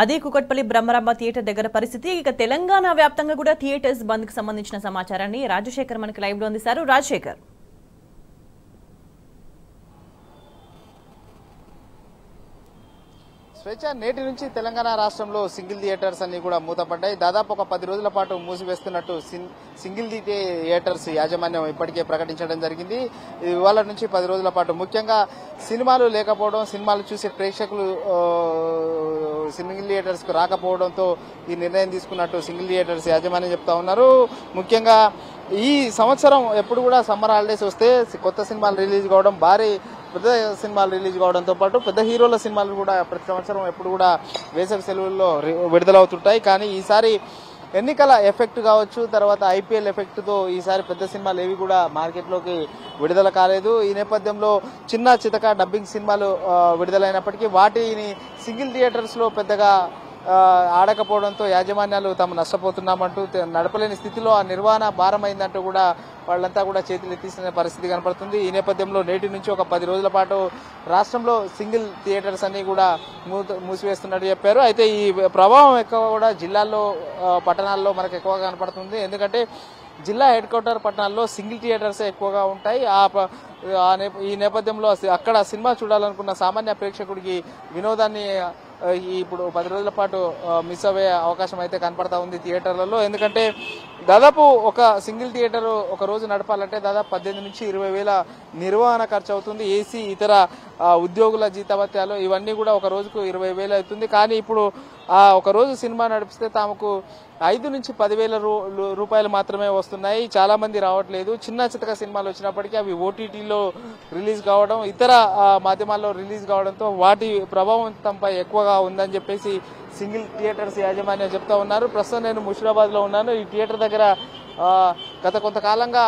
అదే కుకట్పల్లి బ్రహ్మరాంబ థియేటర్ దగ్గర పరిస్థితి. ఇక తెలంగాణ వ్యాప్తంగా కూడా థియేటర్స్ బంద్ కు సంబంధించిన సమాచారాన్ని రాజశేఖర్ మనకి లైవ్ లో అందిస్తారు. రాజశేఖర్, స్వేచ్ఛ నేటి నుంచి తెలంగాణ రాష్ట్రంలో సింగిల్ థియేటర్స్ అన్ని కూడా మూతపడ్డాయి. దాదాపు ఒక 10 రోజుల పాటు మూసివేస్తున్నట్టు సింగిల్ థియేటర్స్ యాజమాన్యం ఇప్పటికే ప్రకటించడం జరిగింది. ఇవాళ నుంచి 10 రోజుల పాటు ముఖ్యంగా సినిమాలు లేకపోవడం, సినిమాలు చూసే ప్రేక్షకులు సింగిల్ థియేటర్స్ కు రాకపోవడంతో ఈ నిర్ణయం తీసుకున్నట్టు సింగిల్ థియేటర్స్ యాజమాన్యం చెప్తా ఉన్నారు. ముఖ్యంగా ఈ సంవత్సరం ఎప్పుడు కూడా సమ్మర్ హాలిడేస్ వస్తే కొత్త సినిమాలు రిలీజ్ కావడం, భారీ పెద్ద సినిమాలు రిలీజ్ కావడంతో పాటు పెద్ద హీరోల సినిమాలు కూడా ప్రతి సంవత్సరం ఎప్పుడు కూడా వేసవి సెలవుల్లో విడుదలవుతుంటాయి. కానీ ఈసారి ఎన్నికల ఎఫెక్ట్ కావచ్చు, తర్వాత ఐపీఎల్ ఎఫెక్ట్ తో ఈసారి పెద్ద సినిమాలు ఏవి కూడా మార్కెట్లోకి విడుదల కాలేదు. ఈ నేపథ్యంలో చిన్న చితక డబ్బింగ్ సినిమాలు విడుదలైనప్పటికీ వాటిని సింగిల్ థియేటర్స్ లో పెద్దగా ఆడకపోవడంతో యాజమాన్యాలు తాము నష్టపోతున్నామంటూ, నడపలేని స్థితిలో ఆ నిర్వహణ భారమైందంటూ కూడా వాళ్ళంతా కూడా చేతులు ఎత్తేసిన పరిస్థితి కనపడుతుంది. ఈ నేపథ్యంలో నేటి నుంచి ఒక 10 రోజుల పాటు రాష్ట్రంలో సింగిల్ థియేటర్స్ అన్ని కూడా మూసివేస్తున్నట్టు చెప్పారు. అయితే ఈ ప్రభావం ఎక్కువ కూడా జిల్లాల్లో, పట్టణాల్లో మనకు ఎక్కువగా కనపడుతుంది. ఎందుకంటే జిల్లా హెడ్ క్వార్టర్ పట్టణాల్లో సింగిల్ థియేటర్స్ ఎక్కువగా ఉంటాయి. ఈ నేపథ్యంలో అక్కడ సినిమా చూడాలనుకున్న సామాన్య ప్రేక్షకుడికి వినోదాన్ని ఇప్పుడు 10 రోజుల పాటు మిస్ అయ్యే అవకాశం అయితే కనపడతా ఉంది థియేటర్లలో. ఎందుకంటే దాదాపు ఒక సింగిల్ థియేటర్ ఒక రోజు నడపాలంటే దాదాపు 18 నుంచి 20 వేల నిర్వహణ ఖర్చు అవుతుంది. ఏసీ, ఇతర ఉద్యోగుల జీతభత్యాలు ఇవన్నీ కూడా ఒక రోజుకు 20 వేలు అవుతుంది. కానీ ఇప్పుడు ఒక రోజు సినిమా నడిపిస్తే తమకు 5 నుంచి 10 వేల రూపాయలు మాత్రమే వస్తున్నాయి. చాలా మంది రావట్లేదు. చిన్న చితక సినిమాలు వచ్చినప్పటికీ అవి ఓటీటీలో రిలీజ్ కావడం, ఇతర మాధ్యమాల్లో రిలీజ్ కావడంతో వాటి ప్రభావం తమపై ఎక్కువగా ఉందని చెప్పేసి సింగిల్ థియేటర్స్ యాజమాన్యం చెప్తా ఉన్నారు. ప్రస్తుతం నేను ముషిరాబాద్ లో ఉన్నాను. ఈ థియేటర్ దగ్గర గత కొంతకాలంగా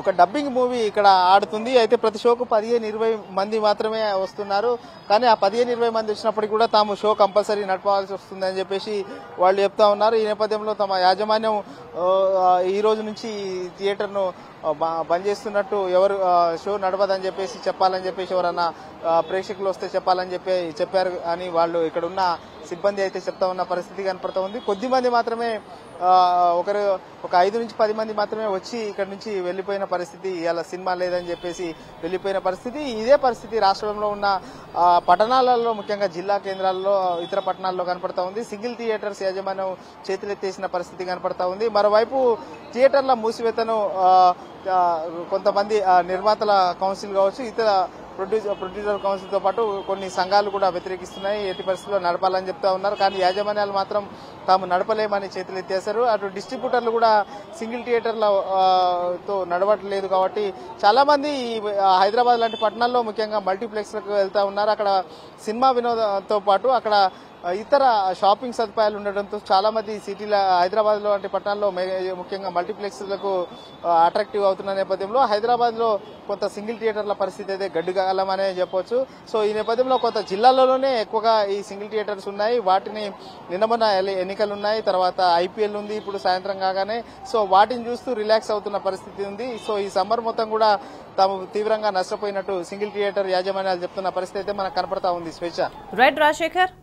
ఒక డబ్బింగ్ మూవీ ఇక్కడ ఆడుతుంది. అయితే ప్రతి షోకు 15-20 మంది మాత్రమే వస్తున్నారు. కానీ ఆ 15-20 మంది వచ్చినప్పటికీ కూడా తాము షో కంపల్సరీ నడపాల్సి వస్తుందని చెప్పేసి వాళ్ళు చెప్తా ఉన్నారు. ఈ నేపథ్యంలో తమ యాజమాన్యం ఈ రోజు నుంచి థియేటర్ను బంద్ చేస్తున్నట్టు, ఎవరు షో నడవదని చెప్పేసి చెప్పాలని చెప్పేసి ఎవరన్నా ప్రేక్షకులు వస్తే చెప్పాలని చెప్పారు అని వాళ్ళు ఇక్కడ ఉన్న సిబ్బంది అయితే చెప్తా ఉన్న పరిస్థితి కనపడతా ఉంది. కొద్ది మంది మాత్రమే, ఒక 5 నుంచి 10 మంది మాత్రమే వచ్చి ఇక్కడ నుంచి వెళ్లిపోయిన పరిస్థితి, ఇలా సినిమా లేదని చెప్పేసి వెళ్లిపోయిన పరిస్థితి. ఇదే పరిస్థితి రాష్ట్రంలో ఉన్న పట్టణాలలో, ముఖ్యంగా జిల్లా కేంద్రాల్లో, ఇతర పట్టణాల్లో కనపడతా ఉంది. సింగిల్ థియేటర్స్ యాజమాన్యం చేతులెత్తేసిన పరిస్థితి కనపడతా ఉంది. మరోవైపు థియేటర్ల మూసివేతను కొంతమంది నిర్మాతల కౌన్సిల్ కావచ్చు, ఇతర ప్రొడ్యూసర్ కౌన్సిల్ తో పాటు కొన్ని సంఘాలు కూడా వ్యతిరేకిస్తున్నాయి. ఎట్టి పరిస్థితుల్లో నడపాలని చెప్తా ఉన్నారు. కానీ యాజమాన్యాలు మాత్రం తాము నడపలేమని చేతులు ఎత్తేశారు. అటు డిస్ట్రిబ్యూటర్లు కూడా సింగిల్ థియేటర్ల తో నడవట్లేదు. కాబట్టి చాలా మంది హైదరాబాద్ లాంటి పట్టణాల్లో ముఖ్యంగా మల్టీప్లెక్స్లకు వెళ్తా ఉన్నారు. అక్కడ సినిమా వినోదంతో పాటు అక్కడ ఇతర షాపింగ్ సదుపాయాలు ఉండడంతో చాలా మంది సిటీల, హైదరాబాద్ లో వంటి పట్టణాల్లో ముఖ్యంగా మల్టీప్లెక్స్లకు అట్రాక్టివ్ అవుతున్న నేపథ్యంలో హైదరాబాద్ లో కొంత సింగిల్ థియేటర్ల పరిస్థితి అయితే గడ్డుగాలమనే చెప్పొచ్చు. సో ఈ నేపథ్యంలో కొంత జిల్లాలలోనే ఎక్కువగా ఈ సింగిల్ థియేటర్స్ ఉన్నాయి. వాటిని నిన్న మొన్న ఎన్నికలు ఉన్నాయి, తర్వాత ఐపీఎల్ ఉంది ఇప్పుడు సాయంత్రం కాగానే. సో వాటిని చూస్తూ రిలాక్స్ అవుతున్న పరిస్థితి ఉంది. సో ఈ సమ్మర్ మొత్తం కూడా తాము తీవ్రంగా నష్టపోయినట్టు సింగిల్ థియేటర్ యాజమాన్యాలు చెప్తున్న పరిస్థితి అయితే మనకు కనపడతా ఉంది. స్వేచ్ఛ. రైట్ రాజశేఖర్.